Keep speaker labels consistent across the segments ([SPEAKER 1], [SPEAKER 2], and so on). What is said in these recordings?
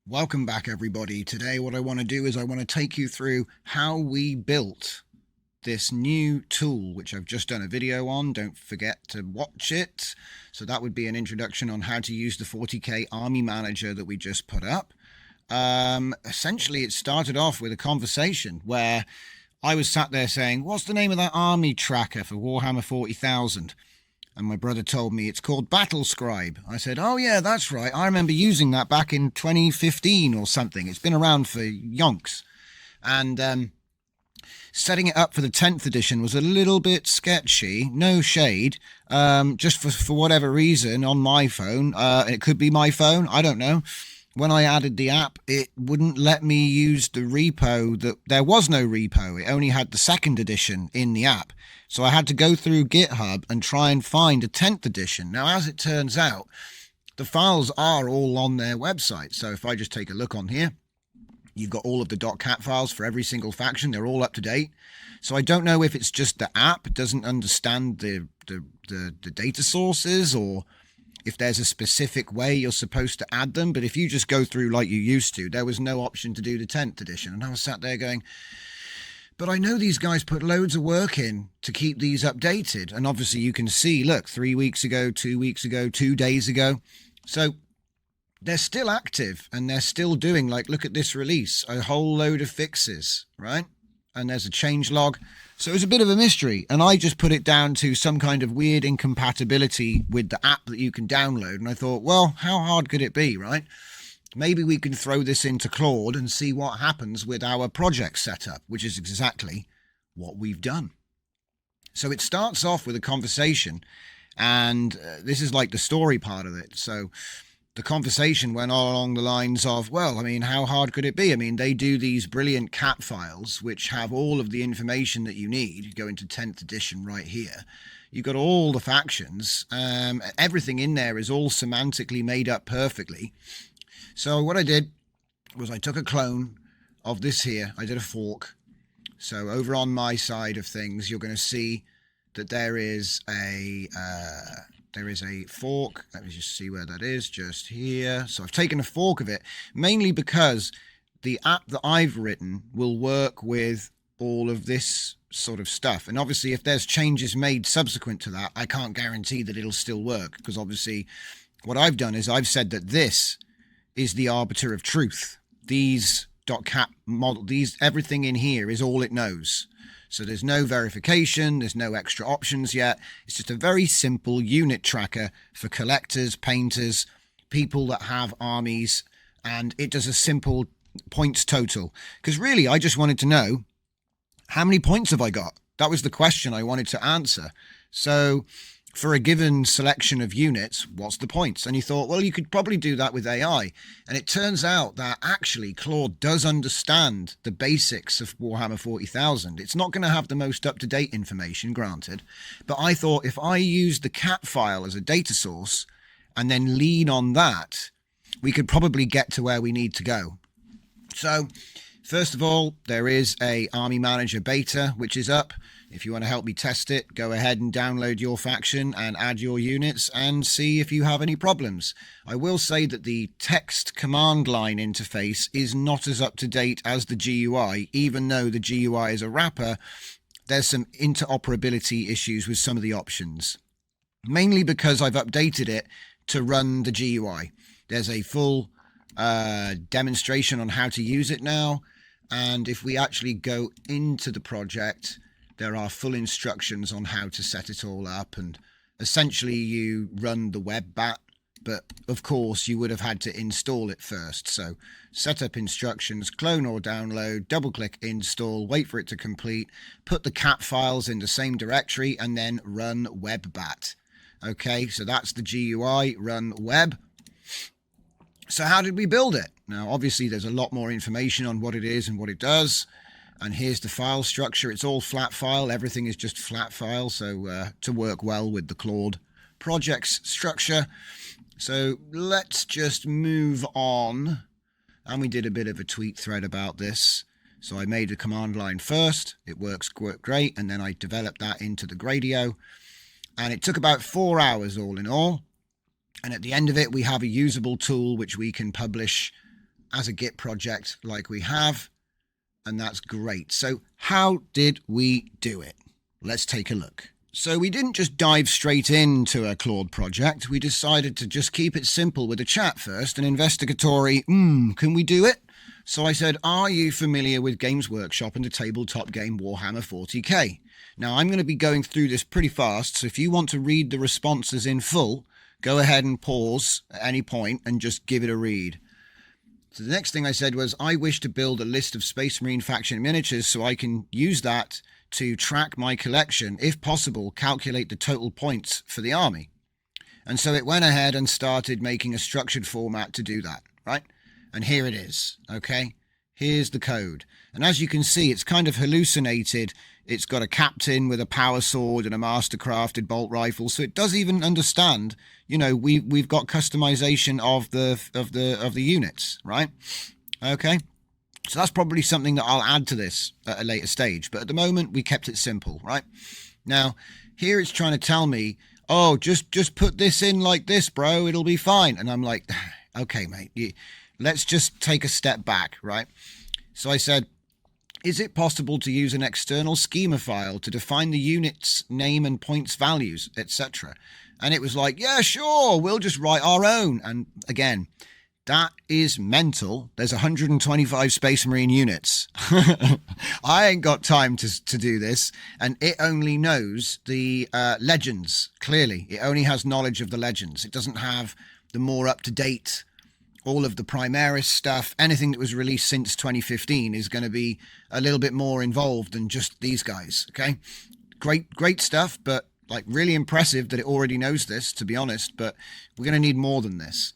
[SPEAKER 1] Welcome back, everybody. Today what I want to do is I want to take you through how we built this new tool, which I've just done a video on. Don't forget to watch it. So that would be an introduction on how to use the 40K Army Manager that we just put up. Essentially, it started off with a conversation where I was sat there saying, what's the name of that army tracker for Warhammer 40,000? And my brother told me it's called Battle Scribe. I said, oh yeah, that's right. I remember using that back in 2015 or something. It's been around for yonks. And setting it up for the 10th edition was a little bit sketchy. No shade. Just for whatever reason on my phone. It could be my phone. I don't know. When I added the app, it wouldn't let me use the repo. There was no repo. It only had the 2nd edition in the app. So I had to go through GitHub and try and find a 10th edition. Now, as it turns out, the files are all on their website. So if I just take a look on here, you've got all of the .cat files for every single faction. They're all up to date. So I don't know if it's just the app doesn't understand the data sources, or if there's a specific way you're supposed to add them. But if you just go through like you used to, there was no option to do the 10th edition. And I was sat there going, but I know these guys put loads of work in to keep these updated. And obviously you can see, look, 3 weeks ago, 2 weeks ago, 2 days ago. So they're still active and they're still doing, like, look at this release, a whole load of fixes, right? And there's a change log. So it was a bit of a mystery. And I just put it down to some kind of weird incompatibility with the app that you can download. And I thought, well, how hard could it be, right? Maybe we can throw this into Claude and see what happens with our project setup, which is exactly what we've done. So it starts off with a conversation, and this is like the story part of it. So the conversation went all along the lines of, well, I mean, how hard could it be? I mean, they do these brilliant cat files, which have all of the information that you need. You go into 10th edition right here. You've got all the factions. Everything in there is all semantically made up perfectly. So what I did was I took a clone of this here. I did a fork. So over on my side of things, you're going to see that there is a fork. Let me just see where that is, just here. So I've taken a fork of it, mainly because the app that I've written will work with all of this sort of stuff. And obviously, if there's changes made subsequent to that, I can't guarantee that it'll still work, because obviously what I've done is I've said that this is the arbiter of truth. These .cat model, everything in here is all it knows. So there's no verification, there's no extra options yet. It's just a very simple unit tracker for collectors, painters, people that have armies, and it does a simple points total. Because really, I just wanted to know, how many points have I got? That was the question I wanted to answer. So for a given selection of units, what's the points? And you thought, well, you could probably do that with AI. And it turns out that actually Claude does understand the basics of Warhammer 40,000. It's not going to have the most up-to-date information, granted. But I thought if I use the cat file as a data source and then lean on that, we could probably get to where we need to go. So first of all, there is a Army Manager beta, which is up. If you want to help me test it, go ahead and download your faction and add your units and see if you have any problems. I will say that the text command line interface is not as up to date as the GUI. Even though the GUI is a wrapper, there's some interoperability issues with some of the options. Mainly because I've updated it to run the GUI. There's a full demonstration on how to use it now. And if we actually go into the project, there are full instructions on how to set it all up, and essentially you run the webbat, but of course you would have had to install it first. So setup instructions, clone or download, double click install, wait for it to complete, put the cat files in the same directory, and then run webbat. Okay, so that's the GUI, run web. So how did we build it? Now, obviously there's a lot more information on what it is and what it does. And here's the file structure. It's all flat file. Everything is just flat file. So to work well with the Claude Projects structure. So let's just move on. And we did a bit of a tweet thread about this. So I made a command line first. It works great. And then I developed that into the Gradio. And it took about 4 hours all in all. And at the end of it, we have a usable tool which we can publish as a Git project like we have, and that's great. So how did we do it? Let's take a look. So we didn't just dive straight into a Claude project. We decided to just keep it simple with a chat first, an investigatory, can we do it? So I said, are you familiar with Games Workshop and the tabletop game Warhammer 40K? Now I'm going to be going through this pretty fast, so if you want to read the responses in full, go ahead and pause at any point and just give it a read. So the next thing I said was, I wish to build a list of Space Marine faction miniatures so I can use that to track my collection, if possible, calculate the total points for the army. And so it went ahead and started making a structured format to do that, right? And here it is, okay? Here's the code. And as you can see, it's kind of hallucinated. It's got a captain with a power sword and a mastercrafted bolt rifle. So it does even understand, you know, we've got customization of the units, right? Okay. So that's probably something that I'll add to this at a later stage. But at the moment, we kept it simple, right? Now, here it's trying to tell me, oh, just put this in like this, bro. It'll be fine. And I'm like, okay, mate, let's just take a step back, right? So I said, is it possible to use an external schema file to define the unit's name and points values, etc.? And it was like, yeah, sure, we'll just write our own. And again, that is mental. There's 125 Space Marine units. I ain't got time to do this. And it only knows the legends, clearly. It only has knowledge of the legends. It doesn't have the more up-to-date, all of the Primaris stuff. Anything that was released since 2015 is going to be a little bit more involved than just these guys, okay? Great stuff, but like really impressive that it already knows this, to be honest. But we're going to need more than this.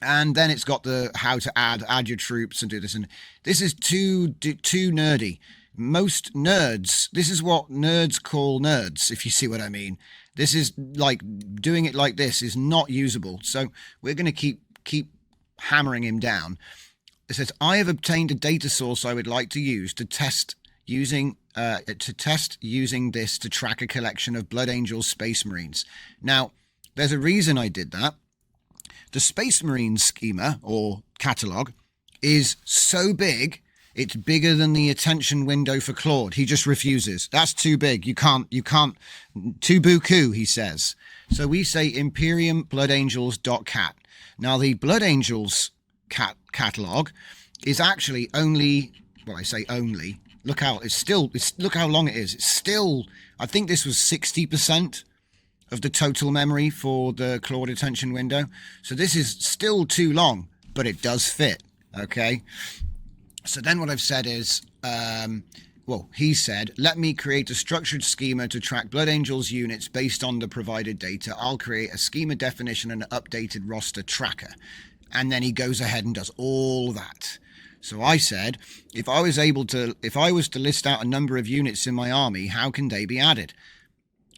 [SPEAKER 1] And then it's got the how to add your troops and do this. And this is too nerdy. Most nerds, this is what nerds call nerds, if you see what I mean. This is like, doing it like this is not usable. So we're going to keep hammering him down. It says, I have obtained a data source I would like to use to test using this to track a collection of Blood Angels Space Marines. Now, there's a reason I did that. The Space Marine schema or catalog is so big, it's bigger than the attention window for Claude. He just refuses. That's too big. You can't, too buku, he says. So we say Imperium Blood Angels.cat. Now the Blood Angels catalog is actually only, well, I say only, look how look how long it is. It's still, I think this was 60% of the total memory for the Claude attention window. So this is still too long, but it does fit, okay? So then what I've said is, well, he said, let me create a structured schema to track Blood Angels units based on the provided data. I'll create a schema definition and an updated roster tracker. And then he goes ahead and does all that. So I said, if I was to list out a number of units in my army, how can they be added?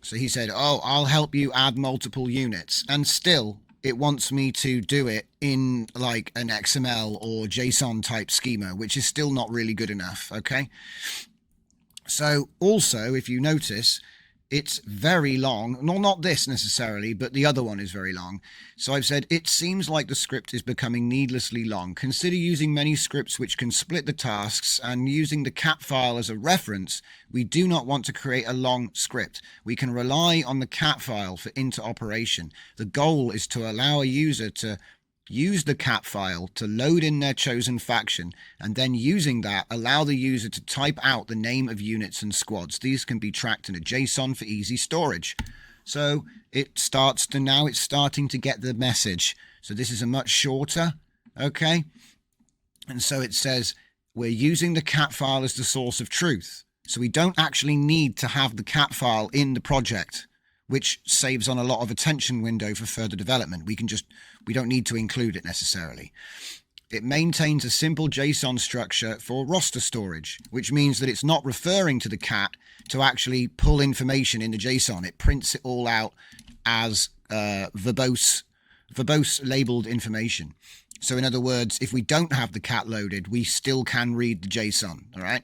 [SPEAKER 1] So he said, oh, I'll help you add multiple units. And still, it wants me to do it in like an XML or JSON type schema, which is still not really good enough, okay? So also, if you notice, it's very long. No, not this necessarily, but the other one is very long. So I've said, it seems like the script is becoming needlessly long. Consider using many scripts which can split the tasks, and using the cat file as a reference. We do not want to create a long script. We can rely on the cat file for interoperation. The goal is to allow a user to use the cat file to load in their chosen faction, and then using that, allow the user to type out the name of units and squads. These can be tracked in a JSON for easy storage. So it's starting to get the message. So this is a much shorter, okay? And so it says, we're using the cat file as the source of truth. So we don't actually need to have the cat file in the project, which saves on a lot of attention window for further development. We don't need to include it necessarily. It maintains a simple JSON structure for roster storage, which means that it's not referring to the cat to actually pull information in the JSON. It prints it all out as verbose labeled information. So in other words, if we don't have the cat loaded, we still can read the JSON, all right?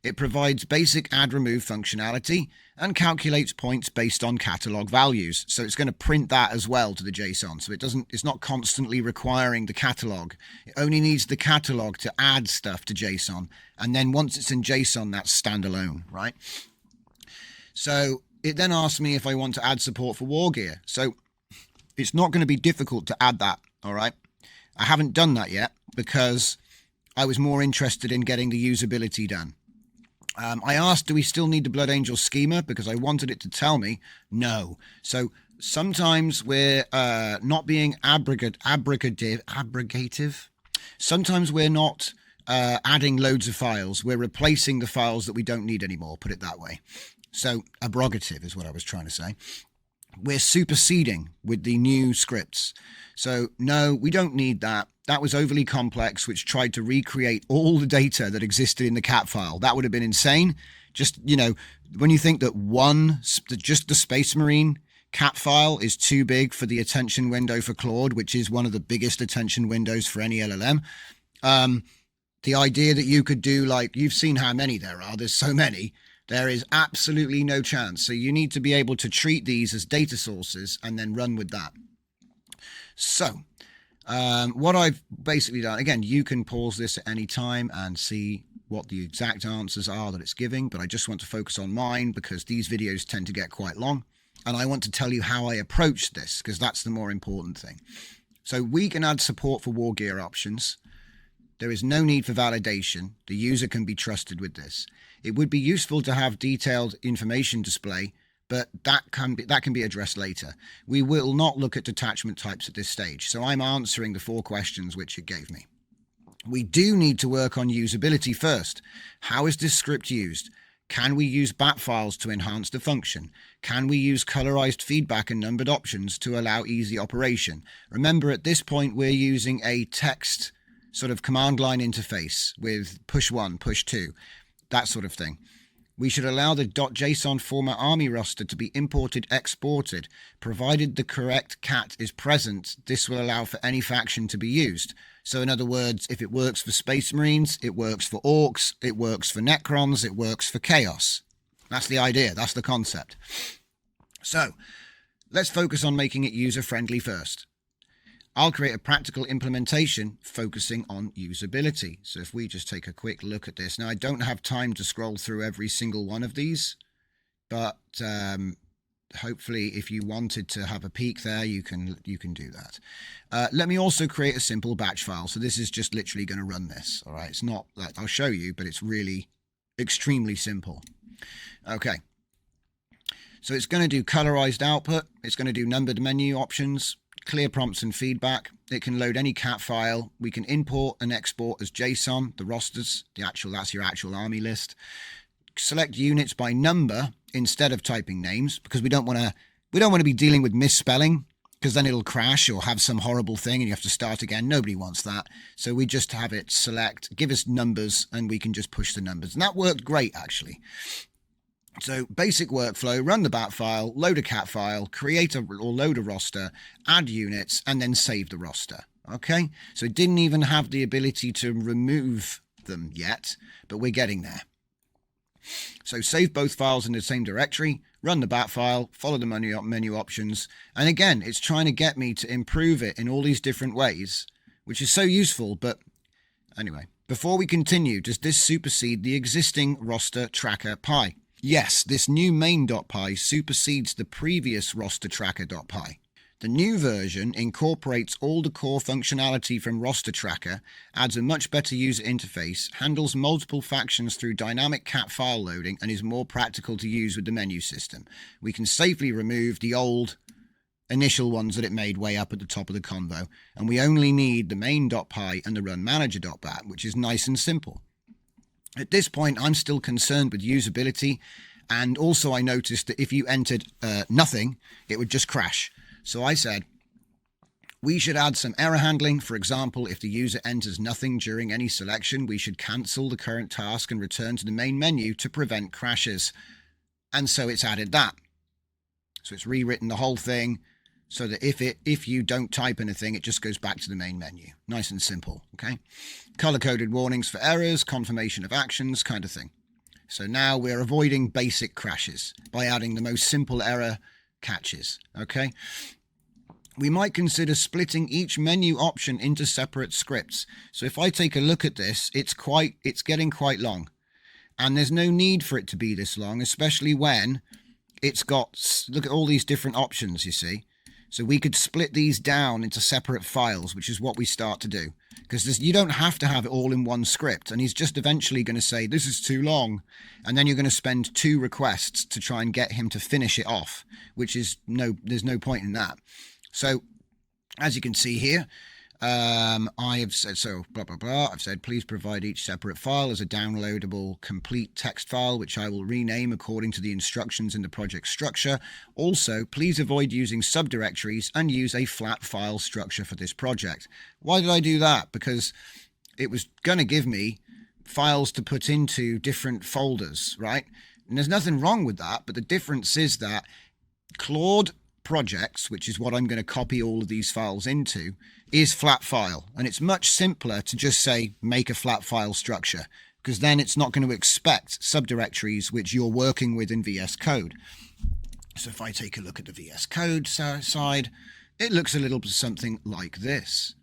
[SPEAKER 1] It provides basic add remove functionality and calculates points based on catalog values. So it's going to print that as well to the JSON. So it's not constantly requiring the catalog. It only needs the catalog to add stuff to JSON. And then once it's in JSON, that's standalone, right? So it then asks me if I want to add support for war gear. So it's not going to be difficult to add that, all right? I haven't done that yet because I was more interested in getting the usability done. I asked, do we still need the Blood Angel schema? Because I wanted it to tell me no. So sometimes we're not being abrogative. Sometimes we're not adding loads of files. We're replacing the files that we don't need anymore, put it that way. So abrogative is what I was trying to say. We're superseding with the new scripts. So no, we don't need that. That was overly complex, which tried to recreate all the data that existed in the cat file. That would have been insane. Just, you know, when you think that just the Space Marine cat file is too big for the attention window for Claude, which is one of the biggest attention windows for any LLM. The idea that you could do, like, you've seen how many there are. There's so many. There is absolutely no chance. So you need to be able to treat these as data sources and then run with that. So what I've basically done, again, you can pause this at any time and see what the exact answers are that it's giving, but I just want to focus on mine because these videos tend to get quite long. And I want to tell you how I approach this because that's the more important thing. So we can add support for war gear options. There is no need for validation. The user can be trusted with this. It would be useful to have detailed information display, but that can be addressed later. We will not look at detachment types at this stage, so I'm answering the 4 questions which it gave me. We do need to work on usability first. How is this script used? Can we use bat files to enhance the function? Can we use colorized feedback and numbered options to allow easy operation? Remember, at this point, we're using a text sort of command line interface with push 1, push 2, that sort of thing. We should allow the .json format army roster to be imported, exported. Provided the correct cat is present, this will allow for any faction to be used. So in other words, if it works for Space Marines, it works for Orcs, it works for Necrons, it works for Chaos. That's the idea, that's the concept. So let's focus on making it user-friendly first. I'll create a practical implementation focusing on usability. So if we just take a quick look at this. Now, I don't have time to scroll through every single one of these, but hopefully if you wanted to have a peek there, you can do that. Let me also create a simple batch file. So this is just literally going to run this. All right. It's not like I'll show you, but it's really extremely simple. Okay. So it's going to do colorized output. It's going to do numbered menu options, clear prompts and feedback. It can load any cat file. We can import and export as JSON, the rosters, that's your actual army list. Select units by number instead of typing names because we don't want to be dealing with misspelling because then it'll crash or have some horrible thing and you have to start again. Nobody wants that. So we just have it select, give us numbers, and we can just push the numbers. And that worked great, actually. So basic workflow, run the bat file, load a cat file, create or load a roster, add units, and then save the roster. Okay, so it didn't even have the ability to remove them yet, but we're getting there. So save both files in the same directory, run the bat file, follow the menu options. And again, it's trying to get me to improve it in all these different ways, which is so useful. But anyway, before we continue, does this supersede the existing roster tracker py? Yes, this new main.py supersedes the previous roster tracker.py. The new version incorporates all the core functionality from roster tracker, adds a much better user interface, handles multiple factions through dynamic cat file loading, and is more practical to use with the menu system. We can safely remove the old initial ones that it made way up at the top of the convo, and we only need the main.py and the run manager.bat, which is nice and simple. At this point, I'm still concerned with usability, and also I noticed that if you entered nothing, it would just crash. So I said, we should add some error handling. For example, if the user enters nothing during any selection, we should cancel the current task and return to the main menu to prevent crashes. And so it's added that. So it's rewritten the whole thing so that if you don't type anything, it just goes back to the main menu. Nice and simple, okay? Color-coded warnings for errors, confirmation of actions, kind of thing. So now we're avoiding basic crashes by adding the most simple error catches. Okay. We might consider splitting each menu option into separate scripts. So if I take a look at this, it's getting quite long. And there's no need for it to be this long, especially when it's got, look at all these different options, you see. So we could split these down into separate files, which is what we start to do. Because you don't have to have it all in one script. And he's just eventually going to say, this is too long. And then you're going to spend 2 requests to try and get him to finish it off, which is there's no point in that. So, as you can see here, I have said, blah, blah, blah. I've said, please provide each separate file as a downloadable complete text file, which I will rename according to the instructions in the project structure. Also, please avoid using subdirectories and use a flat file structure for this project. Why did I do that? Because it was going to give me files to put into different folders, right? And there's nothing wrong with that, but the difference is that Claude Projects, which is what I'm going to copy all of these files into, is flat file. And it's much simpler to just say, make a flat file structure, because then it's not going to expect subdirectories which you're working with in VS Code. So if I take a look at the VS Code side, it looks a little something like this.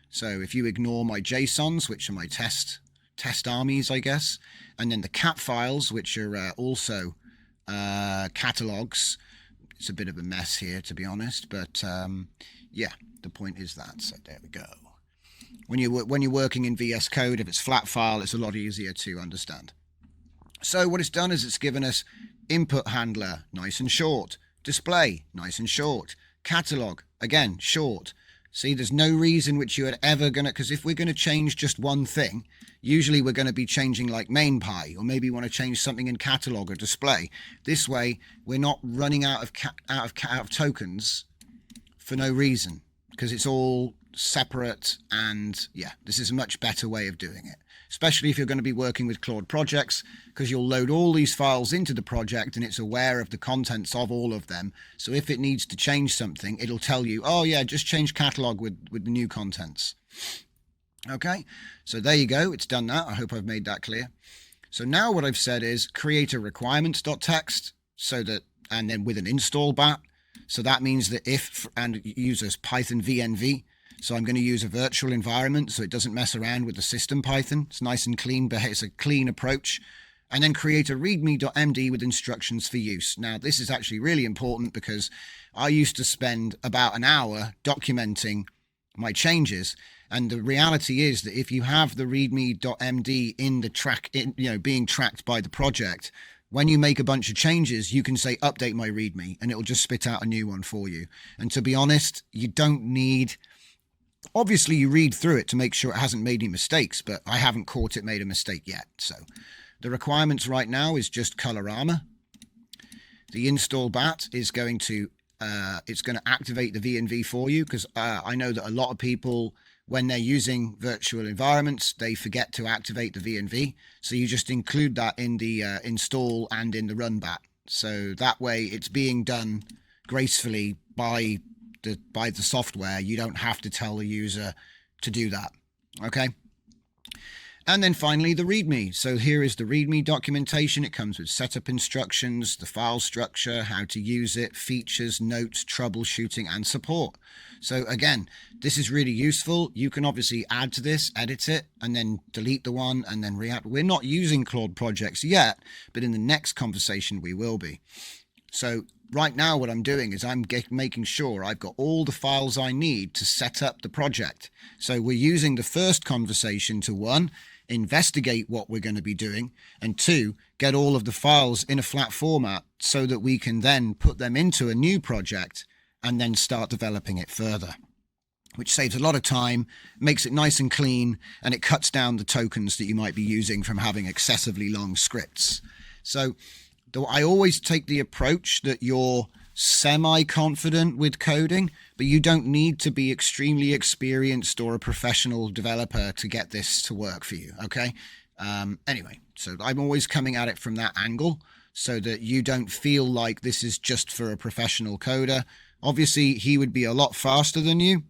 [SPEAKER 1] So if you ignore my JSONs, which are my test armies, I guess, and then the cat files, which are also catalogs. It's a bit of a mess here, to be honest, but yeah, the point is that. So there we go. When you're working in VS Code, if it's flat file, it's a lot easier to understand. So what it's done is it's given us input handler, nice and short. Display, nice and short. Catalog, again, short. See, there's no reason which you are ever going to, because if we're going to change just one thing, usually we're going to be changing like main pie, or maybe you want to change something in catalog or display. This way, we're not running out of tokens for no reason, because it's all separate. And yeah, this is a much better way of doing it, especially if you're going to be working with Claude Projects, because you'll load all these files into the project and it's aware of the contents of all of them. So if it needs to change something, it'll tell you, oh yeah, just change catalog with the new contents. Okay, so there you go. It's done that. I hope I've made that clear. So now what I've said is create a requirements.txt so that, and then with an install bat. So that means that if, and uses Python VNV. So I'm going to use a virtual environment so it doesn't mess around with the system Python. It's nice and clean, but it's a clean approach. And then create a readme.md with instructions for use. Now, this is actually really important because I used to spend about an hour documenting my changes. And the reality is that if you have the readme.md in the track, being tracked by the project, when you make a bunch of changes, you can say, update my readme, and it'll just spit out a new one for you. And to be honest, you don't need... Obviously, you read through it to make sure it hasn't made any mistakes, but I haven't caught it made a mistake yet. So the requirements right now is just Colorama. The install bat is going to, it's going to activate the VNV for you, because I know that a lot of people, when they're using virtual environments, they forget to activate the VNV. So you just include that in the install and in the run bat. So that way it's being done gracefully by the software. You don't have to tell the user to do that. Okay. And then finally the README. So here is the README documentation. It comes with setup instructions, the file structure, how to use it, features, notes, troubleshooting, and support. So again, this is really useful. You can obviously add to this, edit it, and then delete the one and then re-add. We're not using Claude Projects yet, but in the next conversation we will be. So right now what I'm doing is I'm making sure I've got all the files I need to set up the project. So we're using the first conversation to 1, investigate what we're going to be doing, and 2, get all of the files in a flat format so that we can then put them into a new project and then start developing it further, which saves a lot of time, makes it nice and clean, and it cuts down the tokens that you might be using from having excessively long scripts. So I always take the approach that you're semi-confident with coding, but you don't need to be extremely experienced or a professional developer to get this to work for you, okay? Anyway, so I'm always coming at it from that angle so that you don't feel like this is just for a professional coder. Obviously, he would be a lot faster than you,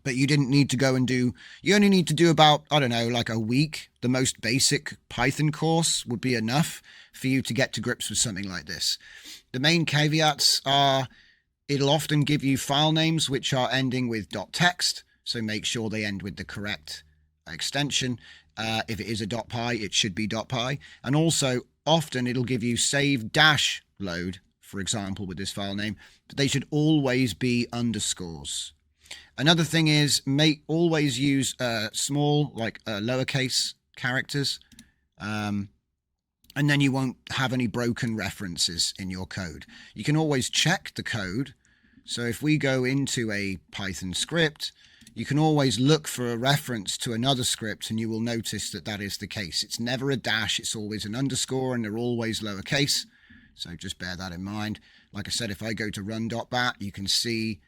[SPEAKER 1] but you didn't need to go and do, you only need to do about, I don't know, like a week. The most basic Python course would be enough for you to get to grips with something like this. The main caveats are it'll often give you file names which are ending with .text, so make sure they end with the correct extension. If it is a .py, it should be .py. And also, often it'll give you save dash load, for example, with this file name, but they should always be underscores. Another thing is always use small, like lowercase characters, and then you won't have any broken references in your code. You can always check the code. So if we go into a Python script, you can always look for a reference to another script, and you will notice that that is the case. It's never a dash, it's always an underscore, and they're always lowercase. So just bear that in mind. Like I said, if I go to run.bat, you can see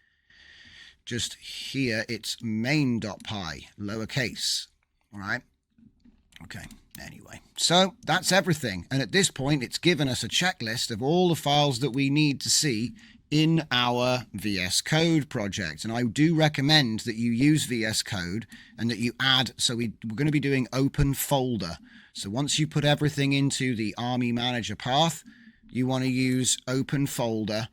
[SPEAKER 1] just here it's main.py, lowercase. All right. Okay. Anyway, so that's everything. And at this point, it's given us a checklist of all the files that we need to see in our VS Code project. And I do recommend that you use VS Code and that you add, so we're going to be doing open folder. So once you put everything into the Army Manager path, you want to use open folder,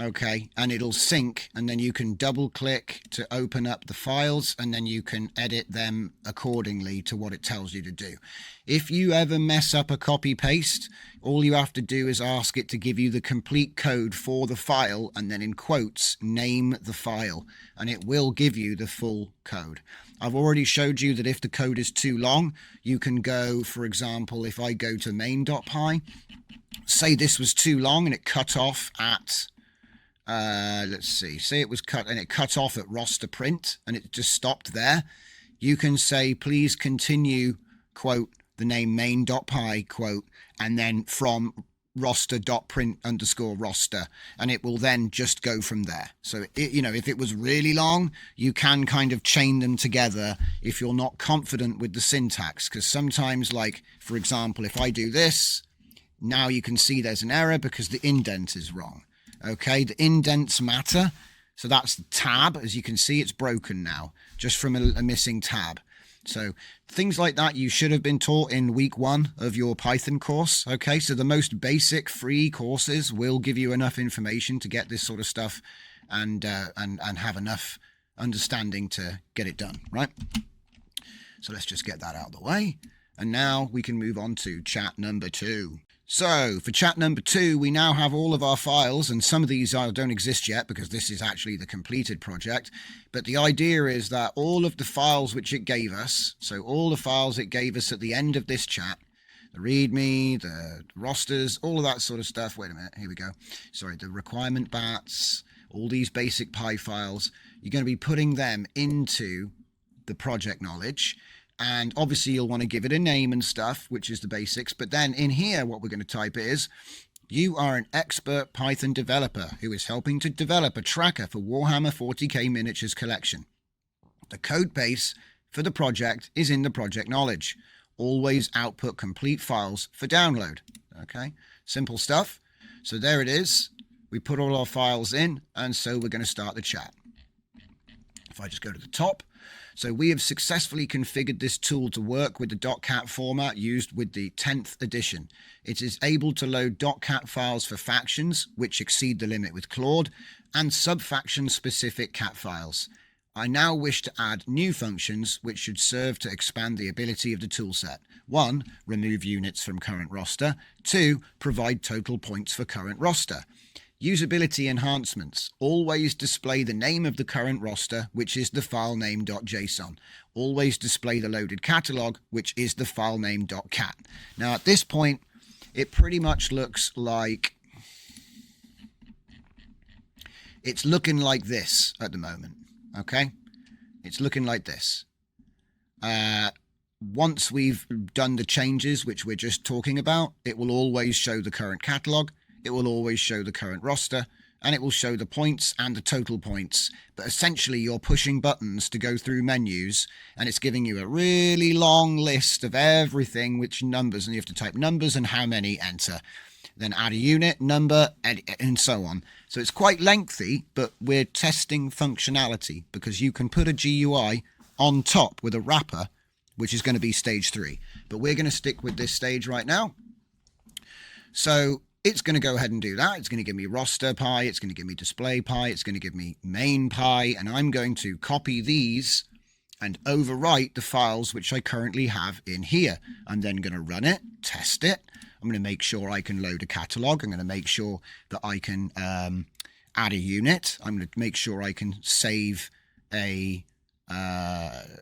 [SPEAKER 1] okay, and it'll sync, and then you can double click to open up the files, and then you can edit them accordingly to what it tells you to do. If you ever mess up a copy paste, all you have to do is ask it to give you the complete code for the file, and then in quotes name the file, and it will give you the full code. I've already showed you that if the code is too long, you can go, for example, if I go to main.py, say this was too long and it cut off at let's see, say it was cut and it cut off at roster print and it just stopped there. You can say, please continue, quote, the name main.py, quote, and then from roster.print underscore roster, and it will then just go from there. So, if it was really long, you can kind of chain them together if you're not confident with the syntax, because sometimes, like, for example, if I do this, now you can see there's an error because the indent is wrong. Okay, the indents matter. So that's the tab. As you can see, it's broken now, just from a missing tab. So things like that you should have been taught in week 1 of your Python course. Okay, so the most basic free courses will give you enough information to get this sort of stuff and have enough understanding to get it done, right? So let's just get that out of the way. And now we can move on to chat number 2. So for chat number 2, we now have all of our files, and some of these don't exist yet because this is actually the completed project. But the idea is that all of the files which it gave us, so all the files it gave us at the end of this chat, the README, the rosters, all of that sort of stuff. Wait a minute, here we go. Sorry, the requirement bats, all these basic Py files, you're going to be putting them into the project knowledge. And obviously you'll want to give it a name and stuff, which is the basics. But then in here, what we're going to type is, you are an expert Python developer who is helping to develop a tracker for Warhammer 40K Miniatures collection. The code base for the project is in the project knowledge. Always output complete files for download. Okay, simple stuff. So there it is. We put all our files in, and so we're going to start the chat. If I just go to the top. So we have successfully configured this tool to work with the .cat format used with the 10th edition. It is able to load .cat files for factions, which exceed the limit with Claude, and subfaction specific cat files. I now wish to add new functions which should serve to expand the ability of the toolset. 1. Remove units from current roster. 2. Provide total points for current roster. Usability enhancements. Always display the name of the current roster, which is the filename.json. Always display the loaded catalog, which is the filename.cat. Now at this point, it pretty much looks like it's looking like this at the moment. Okay, it's looking like this. Once we've done the changes, which we're just talking about, it will always show the current catalog. It will always show the current roster, and it will show the points and the total points. But essentially, you're pushing buttons to go through menus, and it's giving you a really long list of everything, which numbers, and you have to type numbers and how many, enter. then add a unit, number, edit, and so on. So it's quite lengthy, but we're testing functionality because you can put a GUI on top with a wrapper, which is going to be stage 3. But we're going to stick with this stage right now. So it's going to go ahead and do that. It's going to give me roster pie. It's going to give me display pie. It's going to give me main pie. And I'm going to copy these and overwrite the files which I currently have in here. I'm then going to run it, test it. I'm going to make sure I can load a catalog. I'm going to make sure that I can add a unit. I'm going to make sure I can save a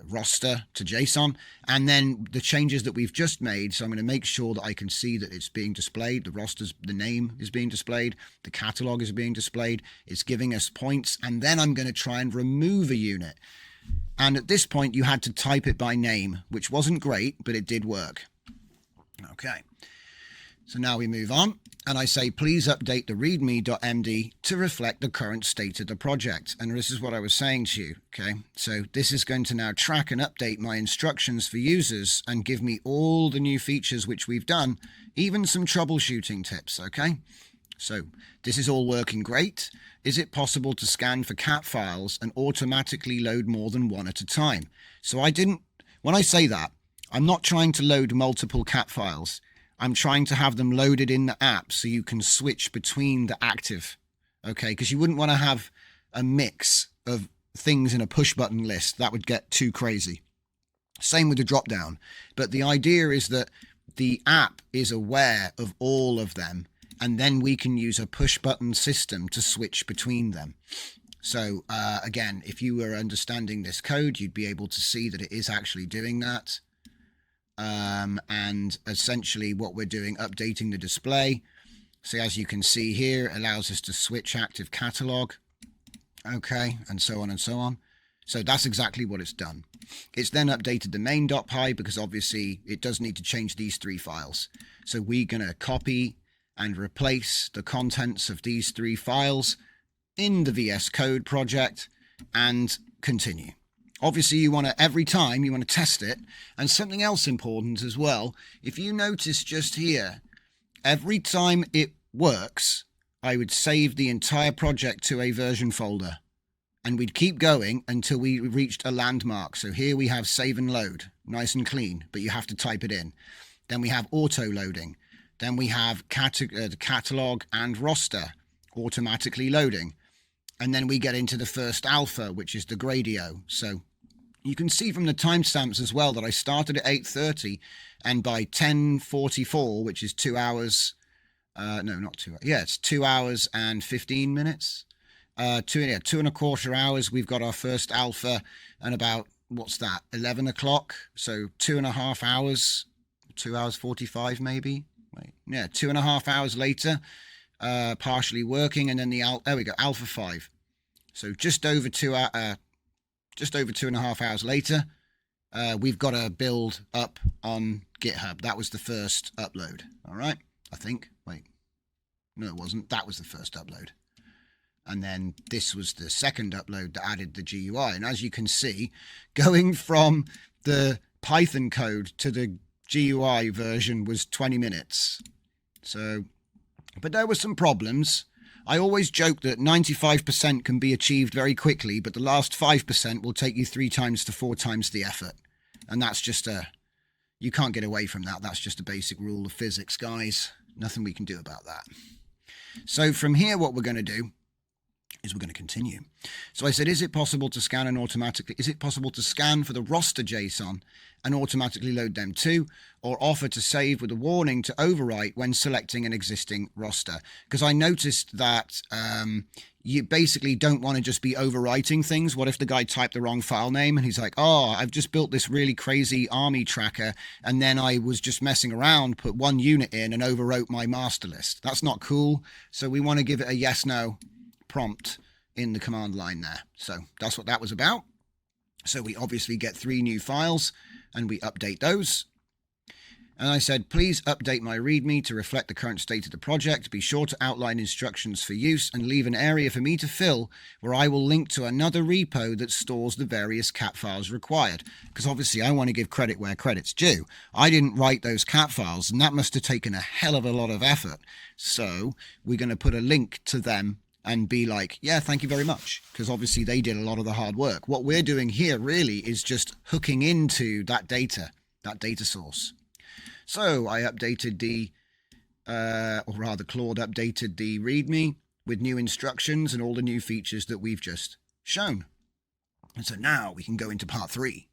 [SPEAKER 1] roster to JSON, and then the changes that we've just made. So I'm going to make sure that I can see that it's being displayed. The roster's, the name is being displayed. The catalog is being displayed. It's giving us points. And then I'm going to try and remove a unit. And at this point, you had to type it by name, which wasn't great, but it did work. Okay. So now we move on, and I say, please update the readme.md to reflect the current state of the project. And this is what I was saying to you, okay? So this is going to now track and update my instructions for users and give me all the new features which we've done, even some troubleshooting tips, okay? So this is all working great. Is it possible to scan for cat files and automatically load more than one at a time? So when I say that, I'm not trying to load multiple cat files. I'm trying to have them loaded in the app so you can switch between the active, okay? Because you wouldn't want to have a mix of things in a push button list. That would get too crazy. Same with the drop down. But the idea is that the app is aware of all of them, and then we can use a push button system to switch between them. So again, if you were understanding this code, you'd be able to see that it is actually doing that. And essentially what we're doing, updating the display. So as you can see here, it allows us to switch active catalog. Okay, and so on and so on. So that's exactly what it's done. It's then updated the main.py because obviously it does need to change these 3 files. So we're going to copy and replace the contents of these 3 files in the VS Code project and continue. Obviously, you want to, every time you want to test it. And something else important as well, if you notice just here, every time it works, I would save the entire project to a version folder. And we'd keep going until we reached a landmark. So here we have save and load, nice and clean, but you have to type it in. Then we have auto loading. Then we have the catalog and roster automatically loading. And then we get into the first alpha, which is the Gradio. So you can see from the timestamps as well that I started at 8:30, and by 10:44, which is 2 hours, no, not 2 hours. Yeah, it's 2 hours and 15 minutes. 2.25 hours. We've got our first alpha, and about, what's that, 11 o'clock. So 2.5 hours, 2 hours 45 maybe. Wait, yeah, 2.5 hours later. Partially working, and then there we go, alpha 5. So just over 2.5 hours later, we've got a build up on GitHub. That was the first upload. All right, I think. Wait, no, it wasn't. That was the first upload, and then this was the second upload that added the GUI. And as you can see, going from the Python code to the GUI version was 20 minutes. So. But there were some problems. I always joke that 95% can be achieved very quickly, but the last 5% will take you 3 times to 4 times the effort. And that's just you can't get away from that. That's just a basic rule of physics, guys. Nothing we can do about that. So from here, what we're going to do is we're going to continue. So I said, is it possible to scan and automatically, is it possible to scan for the roster JSON and automatically load them too, or offer to save with a warning to overwrite when selecting an existing roster? Because I noticed that you basically don't want to just be overwriting things. What if the guy typed the wrong file name and he's like, oh, I've just built this really crazy army tracker, and then I was just messing around, put 1 unit in and overwrote my master list. That's not cool. So we want to give it a yes, no prompt in the command line there. So that's what that was about. So we obviously get 3 new files and we update those. And I said, please update my README to reflect the current state of the project. Be sure to outline instructions for use and leave an area for me to fill where I will link to another repo that stores the various cat files required. Because obviously I want to give credit where credit's due. I didn't write those cat files, and that must have taken a hell of a lot of effort. So we're going to put a link to them and be like, yeah, thank you very much. Because obviously they did a lot of the hard work. What we're doing here really is just hooking into that data source. So I updated or rather Claude updated the README with new instructions and all the new features that we've just shown. And so now we can go into part 3.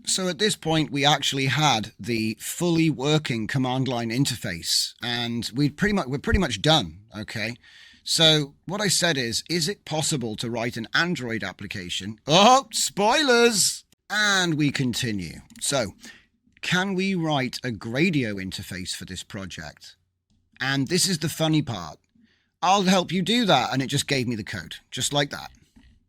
[SPEAKER 1] So at this point, we actually had the fully working command line interface, and we're pretty much done. Okay. So what I said is it possible to write an Android application? Oh, spoilers! And we continue. So, can we write a Gradio interface for this project? And this is the funny part. I'll help you do that. And it just gave me the code, just like that.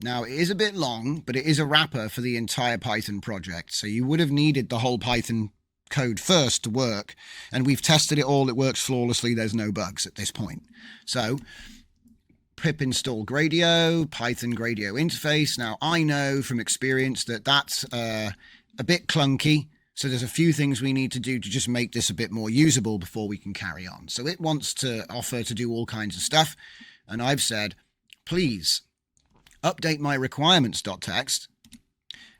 [SPEAKER 1] Now, it is a bit long, but it is a wrapper for the entire Python project. So you would have needed the whole Python code first to work. And we've tested it all. It works flawlessly. There's no bugs at this point. So pip install Gradio, Python Gradio interface. Now, I know from experience that that's a bit clunky. So there's a few things we need to do to just make this a bit more usable before we can carry on. So it wants to offer to do all kinds of stuff. And I've said, please update my requirements.txt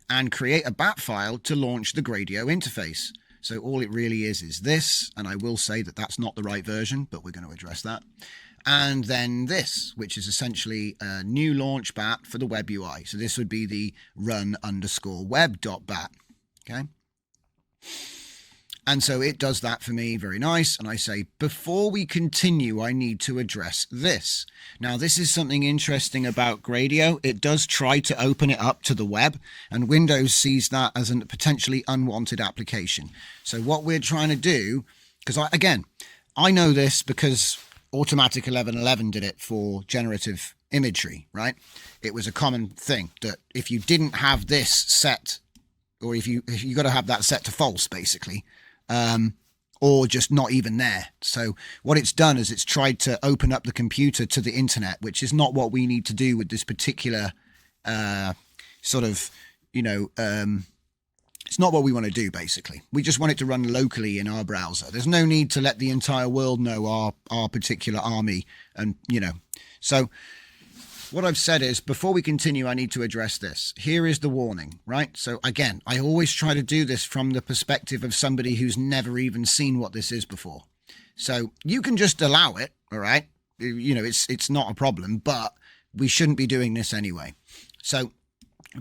[SPEAKER 1] and create a bat file to launch the Gradio interface. So all it really is this. And I will say that that's not the right version, but we're going to address that. And then this, which is essentially a new launch bat for the webUI. So this would be the run_web.bat. Okay. And so it does that for me, very nice. And I say, before we continue, I need to address this. Now, this is something interesting about Gradio. It does try to open it up to the web, and Windows sees that as a potentially unwanted application. So what we're trying to do, because I know this because Automatic 1111 did it for generative imagery, right? It was a common thing that if you didn't have this set, or if you got to have that set to false, basically, or just not even there. So what it's done is it's tried to open up the computer to the internet, which is not what we need to do with this particular sort of, it's not what we want to do, basically. We just want it to run locally in our browser. There's no need to let the entire world know our particular army, and, So what I've said is, before we continue, I need to address this. Here is the warning, right? So again, I always try to do this from the perspective of somebody who's never even seen what this is before. So you can just allow it, all right? It's not a problem, but we shouldn't be doing this anyway. So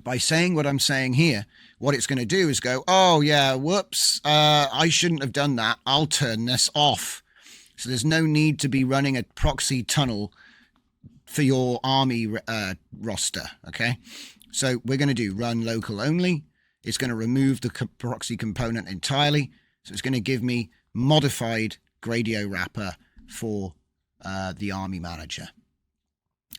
[SPEAKER 1] by saying what I'm saying here, what it's going to do is go, oh yeah, whoops, I shouldn't have done that. I'll turn this off. So there's no need to be running a proxy tunnel for your army roster, okay? So we're going to do run local only. It's going to remove the proxy component entirely. So it's going to give me modified Gradio wrapper for the Army Manager.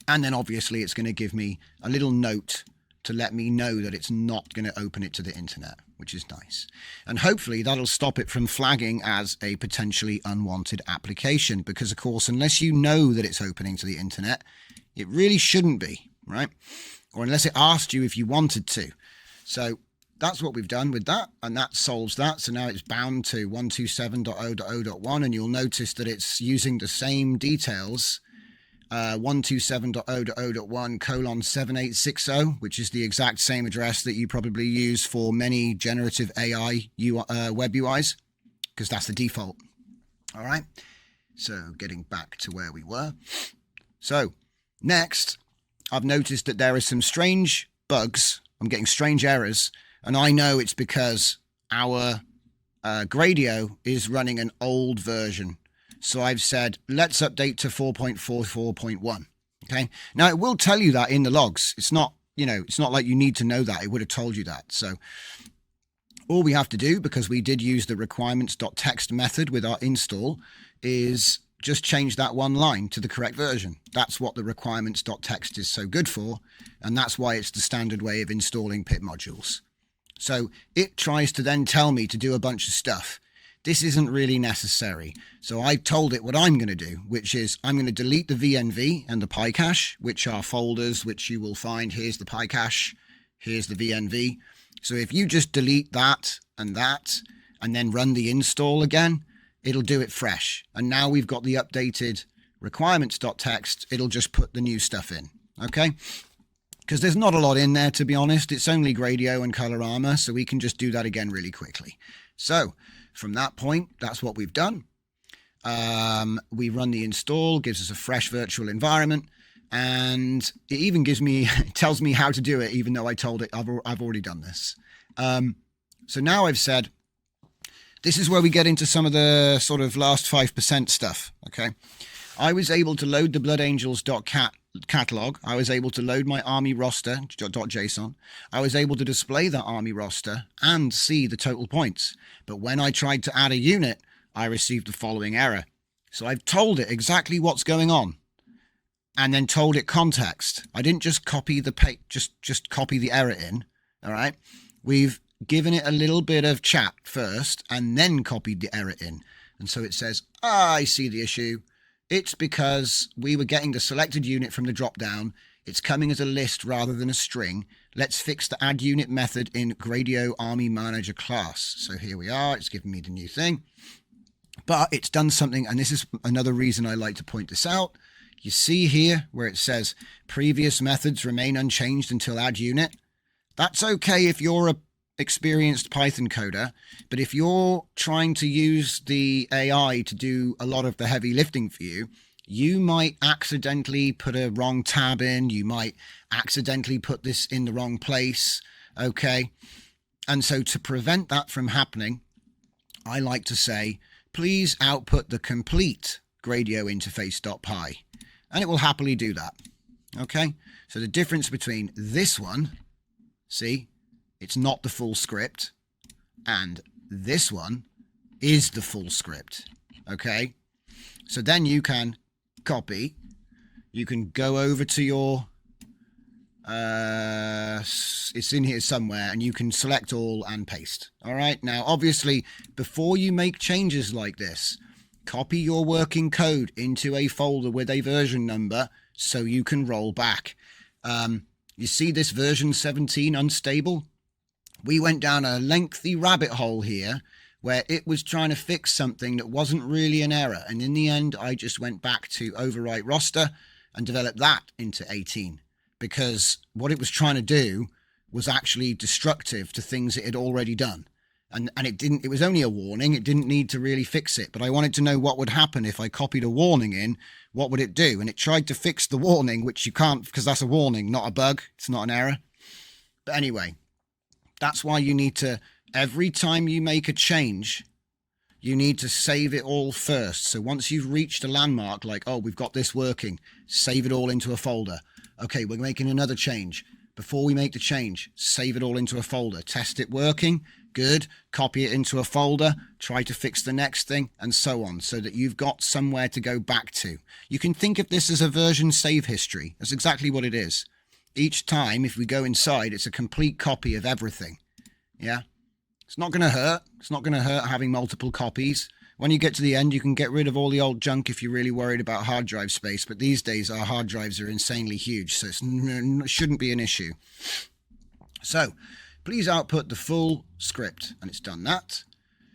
[SPEAKER 1] And then obviously it's going to give me a little note to let me know that it's not going to open it to the internet, which is nice. And hopefully that'll stop it from flagging as a potentially unwanted application, because of course, unless you know that it's opening to the internet, it really shouldn't be, right? Or unless it asked you if you wanted to. So that's what we've done with that, and that solves that. So now it's bound to 127.0.0.1, and you'll notice that it's using the same details, 127.0.0.1:7860, which is the exact same address that you probably use for many generative AI web UIs, because that's the default. All right. So getting back to where we were. So next, I've noticed that there are some strange bugs. I'm getting strange errors, and I know it's because our Gradio is running an old version. So I've said, let's update to 4.44.1. Okay. Now it will tell you that in the logs. It's not, it's not like you need to know that. It would have told you that. So all we have to do, because we did use the requirements.txt method with our install, is just change that one line to the correct version. That's what the requirements.txt is so good for. And that's why it's the standard way of installing pip modules. So it tries to then tell me to do a bunch of stuff. this isn't really necessary. So I told it what I'm going to do, which is I'm going to delete the VNV and the PyCache, which are folders which you will find. Here's the PyCache, here's the VNV. So if you just delete that, and then run the install again, it'll do it fresh. And now we've got the updated requirements.txt. It'll just put the new stuff in. Okay? Because there's not a lot in there, to be honest. It's only Gradio and Colorama, so we can just do that again really quickly. So from that point, that's what we've done. We run the install, gives us a fresh virtual environment, and it even tells me how to do it, even though I told it I've already done this. So now I've said, this is where we get into some of the sort of last 5% stuff. Okay, I was able to load the bloodangels.cat catalog. I was able to load my army roster.json. I was able to display that army roster and see the total points. But when I tried to add a unit, I received the following error. So I've told it exactly what's going on, and then told it context. I didn't just copy the just copy the error in. All right, we've given it a little bit of chat first, and then copied the error in. And so it says, I see the issue. It's because we were getting the selected unit from the drop-down. It's coming as a list rather than a string. Let's fix the add unit method in Gradio Army Manager class. So here we are. It's giving me the new thing. But it's done something, and this is another reason I like to point this out. You see here where it says previous methods remain unchanged until add unit. That's okay if you're a experienced Python coder, but if you're trying to use the AI to do a lot of the heavy lifting for you, you might accidentally put a wrong tab in, you might accidentally put this in the wrong place, okay? And so to prevent that from happening, I like to say, please output the complete Gradio interface.py, and it will happily do that, okay? So the difference between this one, see, it's not the full script, and this one is the full script, okay? So then you can copy, you can go over to your, it's in here somewhere, and you can select all and paste, all right? Now, obviously, before you make changes like this, copy your working code into a folder with a version number so you can roll back. You see this version 17 unstable? We went down a lengthy rabbit hole here where it was trying to fix something that wasn't really an error. And in the end, I just went back to overwrite roster and developed that into 18, because what it was trying to do was actually destructive to things it had already done. And it was only a warning. It didn't need to really fix it, but I wanted to know what would happen if I copied a warning in. What would it do? And it tried to fix the warning, which you can't, because that's a warning, not a bug. It's not an error. But anyway, that's why you need to, every time you make a change, you need to save it all first. So once you've reached a landmark, like, oh, we've got this working, save it all into a folder. Okay, we're making another change. Before we make the change, save it all into a folder. Test it working, good, copy it into a folder, try to fix the next thing, and so on, so that you've got somewhere to go back to. You can think of this as a version save history. That's exactly what it is. Each time, if we go inside, it's a complete copy of everything. Yeah? It's not going to hurt. It's not going to hurt having multiple copies. When you get to the end, you can get rid of all the old junk if you're really worried about hard drive space. But these days, our hard drives are insanely huge, so it shouldn't be an issue. So, please output the full script, and it's done that.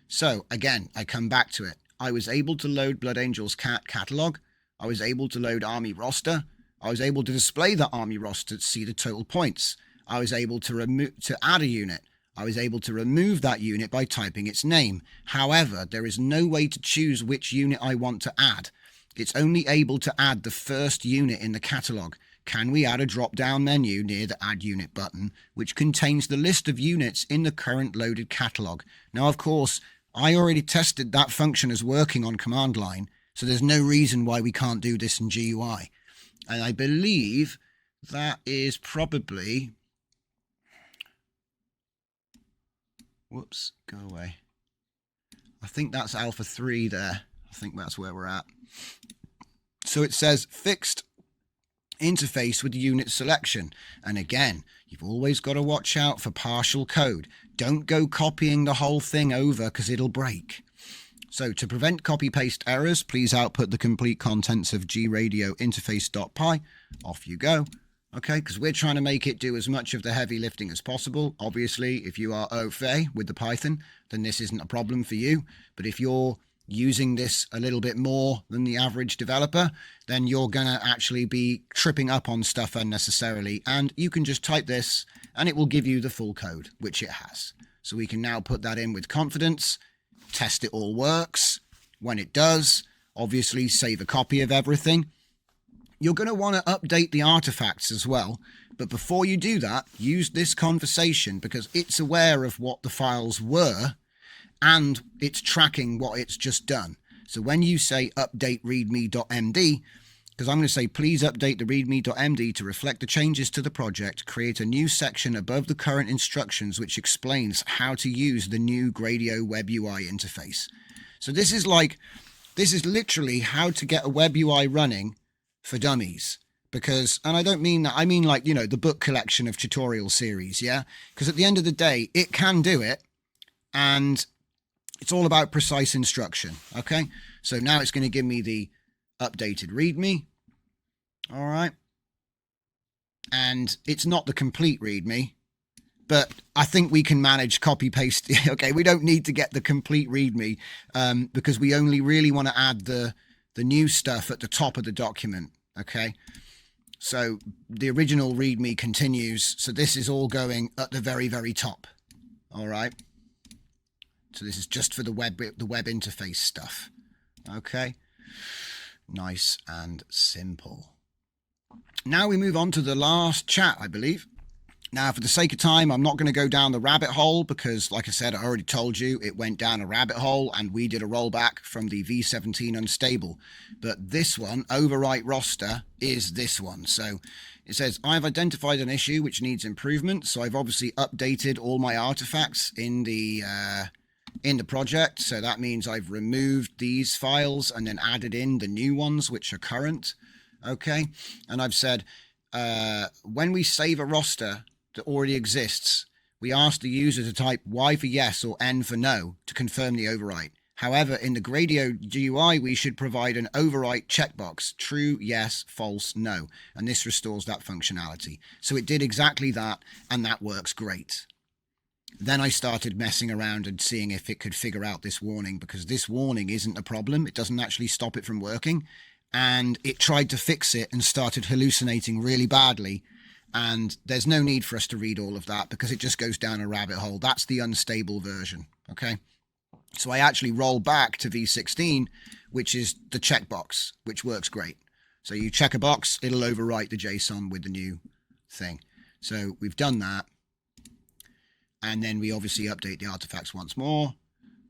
[SPEAKER 1] So, again, I come back to it. I was able to load Blood Angels catalog. I was able to load Army roster. I was able to display the Army roster to see the total points. I was able to add a unit. I was able to remove that unit by typing its name. However, there is no way to choose which unit I want to add. It's only able to add the first unit in the catalog. Can we add a drop-down menu near the Add Unit button, which contains the list of units in the current loaded catalog? Now, of course, I already tested that function as working on command line, so there's no reason why we can't do this in GUI. And I believe that is probably... Whoops, go away. I think that's Alpha 3 there. I think that's where we're at. So it says fixed interface with the unit selection. And again, you've always got to watch out for partial code. Don't go copying the whole thing over because it'll break. So to prevent copy-paste errors, please output the complete contents of gradio interface.py. Off you go. Okay, because we're trying to make it do as much of the heavy lifting as possible. Obviously, if you are au fait with the Python, then this isn't a problem for you. But if you're using this a little bit more than the average developer, then you're going to actually be tripping up on stuff unnecessarily. And you can just type this and it will give you the full code, which it has. So we can now put that in with confidence, test it all works. When it does, obviously save a copy of everything. You're going to want to update the artifacts as well. But before you do that, use this conversation because it's aware of what the files were and it's tracking what it's just done. So when you say update readme.md, because I'm going to say, please update the readme.md to reflect the changes to the project, create a new section above the current instructions which explains how to use the new Gradio webUI interface. So this is literally how to get a webUI running for dummies. Because, and I don't mean that, I mean like, you know, the book collection of tutorial series, yeah? Because at the end of the day, it can do it, and it's all about precise instruction, okay? So now it's going to give me the updated README, all right? And it's not the complete README, but I think we can manage copy-paste. Okay, we don't need to get the complete README because we only really want to add the new stuff at the top of the document, okay? So the original README continues. So this is all going at the very, very top, all right? So this is just for the web interface stuff, okay? Nice and simple. Now we move on to the last chat, I believe. Now, for the sake of time, I'm not going to go down the rabbit hole because, like I said, I already told you it went down a rabbit hole and we did a rollback from the V17 unstable. But this one, overwrite roster, is this one. So it says, I've identified an issue which needs improvement. So I've obviously updated all my artifacts in the project. So that means I've removed these files and then added in the new ones, which are current. Okay. And I've said, when we save a roster that already exists, we ask the user to type Y for yes or N for no to confirm the overwrite. However, in the Gradio UI, we should provide an overwrite checkbox, true, yes, false, no, and this restores that functionality. So it did exactly that, and that works great. Then I started messing around and seeing if it could figure out this warning, because this warning isn't a problem. It doesn't actually stop it from working. And it tried to fix it and started hallucinating really badly. And there's no need for us to read all of that because it just goes down a rabbit hole. That's the unstable version, okay? So I actually roll back to V16, which is the checkbox, which works great. So you check a box, it'll overwrite the JSON with the new thing. So we've done that. And then we obviously update the artifacts once more.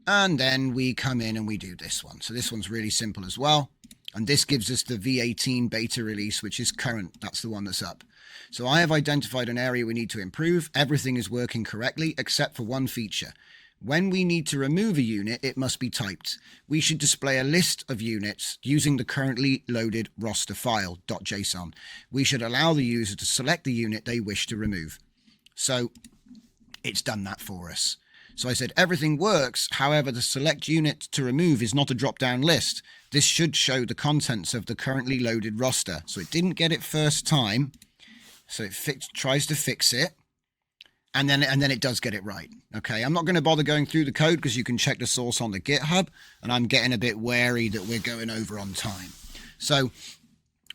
[SPEAKER 1] And then we come in and we do this one. So this one's really simple as well. And this gives us the V18 beta release, which is current. That's the one that's up. So I have identified an area we need to improve. Everything is working correctly, except for one feature. When we need to remove a unit, it must be typed. We should display a list of units using the currently loaded roster file, .json. We should allow the user to select the unit they wish to remove. So it's done that for us. So I said everything works, however, the select unit to remove is not a drop-down list. This should show the contents of the currently loaded roster. So it didn't get it first time, so it tries to fix it, and then it does get it right. Okay, I'm not going to bother going through the code because you can check the source on the GitHub, and I'm getting a bit wary that we're going over on time. So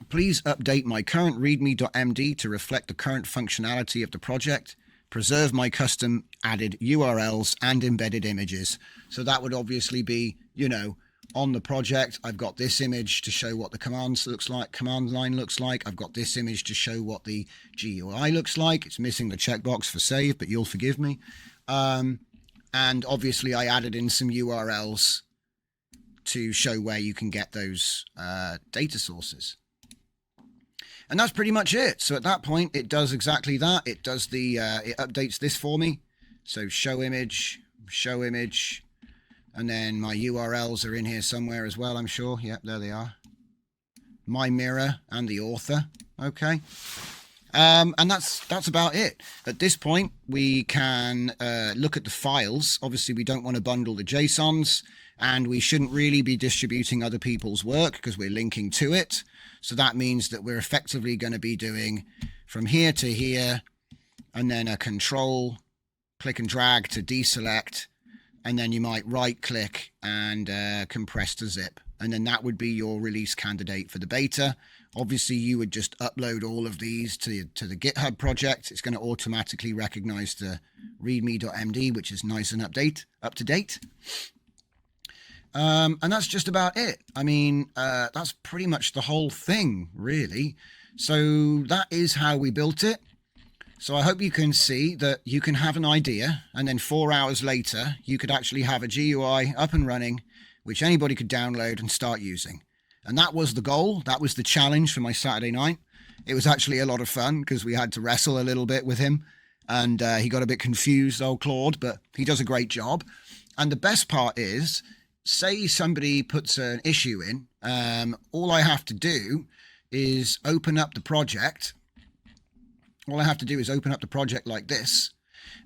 [SPEAKER 1] please update my current readme.md to reflect the current functionality of the project. Preserve my custom added URLs and embedded images. So that would obviously be, you know, on the project, I've got this image to show what the command line looks like. I've got this image to show what the GUI looks like. It's missing the checkbox for save, but you'll forgive me. And obviously I added in some URLs to show where you can get those data sources. And that's pretty much it. So at that point, it does exactly that. It does the, it updates this for me. So show image, and then my URLs are in here somewhere as well, I'm sure. Yep, there they are. My mirror and the author. Okay. And that's about it. At this point, we can look at the files. Obviously, we don't want to bundle the JSONs, and we shouldn't really be distributing other people's work because we're linking to it. So that means that we're effectively going to be doing from here to here, and then a control, click and drag to deselect, and then you might right click and compress to zip. And then that would be your release candidate for the beta. Obviously, you would just upload all of these to the GitHub project. It's going to automatically recognize the readme.md, which is nice and up to date. And that's just about it. I mean, that's pretty much the whole thing, really. So that is how we built it. So I hope you can see that you can have an idea, and then 4 hours later, you could actually have a GUI up and running, which anybody could download and start using. And that was the goal. That was the challenge for my Saturday night. It was actually a lot of fun because we had to wrestle a little bit with him, and he got a bit confused, old Claude, but he does a great job. And the best part is, say somebody puts an issue in, all I have to do is open up the project. All I have to do is open up the project like this,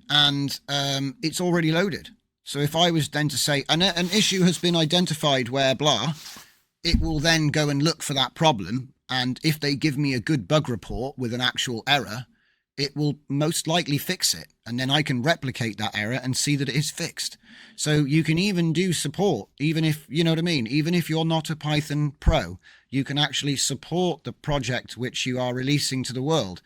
[SPEAKER 1] and it's already loaded. So if I was then to say an issue has been identified where blah, it will then go and look for that problem. And if they give me a good bug report with an actual error, it will most likely fix it. And then I can replicate that error and see that it is fixed. So you can even do support, even if, you know what I mean? Even if you're not a Python pro, you can actually support the project which you are releasing to the world.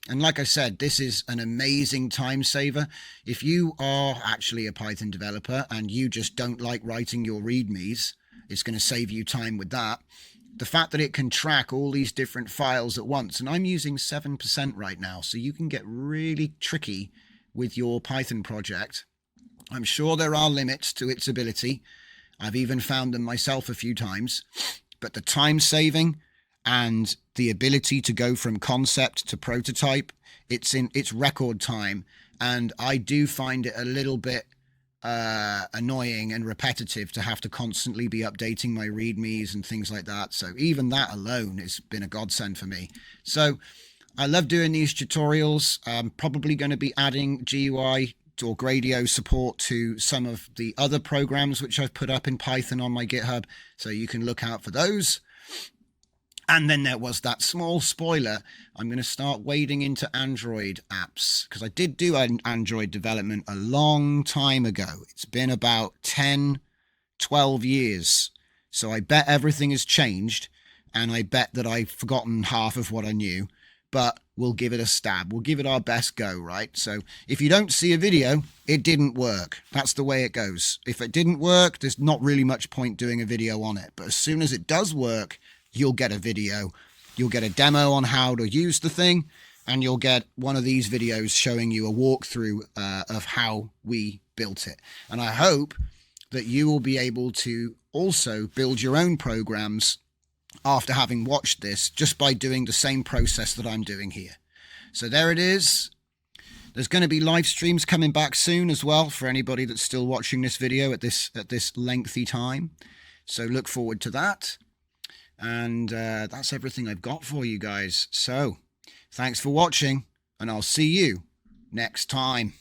[SPEAKER 1] And like I said, this is an amazing time saver. If you are actually a Python developer and you just don't like writing your readmes, it's going to save you time with that. The fact that it can track all these different files at once, and I'm using 7% right now, so you can get really tricky with your Python project. I'm sure there are limits to its ability. I've even found them myself a few times. But the time saving and the ability to go from concept to prototype, it's record time. And I do find it a little bit annoying and repetitive to have to constantly be updating my readmes and things like that. So even that alone has been a godsend for me. So I love doing these tutorials. I'm probably going to be adding GUI or Gradio support to some of the other programs which I've put up in Python on my GitHub, so you can look out for those. And then there was that small spoiler. I'm going to start wading into Android apps, because I did do Android development a long time ago. It's been about 10, 12 years. So I bet everything has changed, and I bet that I've forgotten half of what I knew. But we'll give it a stab. We'll give it our best go, right? So if you don't see a video, it didn't work. That's the way it goes. If it didn't work, there's not really much point doing a video on it. But as soon as it does work, you'll get a video. You'll get a demo on how to use the thing, and you'll get one of these videos showing you a walkthrough of how we built it. And I hope that you will be able to also build your own programs after having watched this, just by doing the same process that I'm doing here. So there it is. There's going to be live streams coming back soon as well for anybody that's still watching this video at this lengthy time. So look forward to that. And that's everything I've got for you guys. So thanks for watching, and I'll see you next time.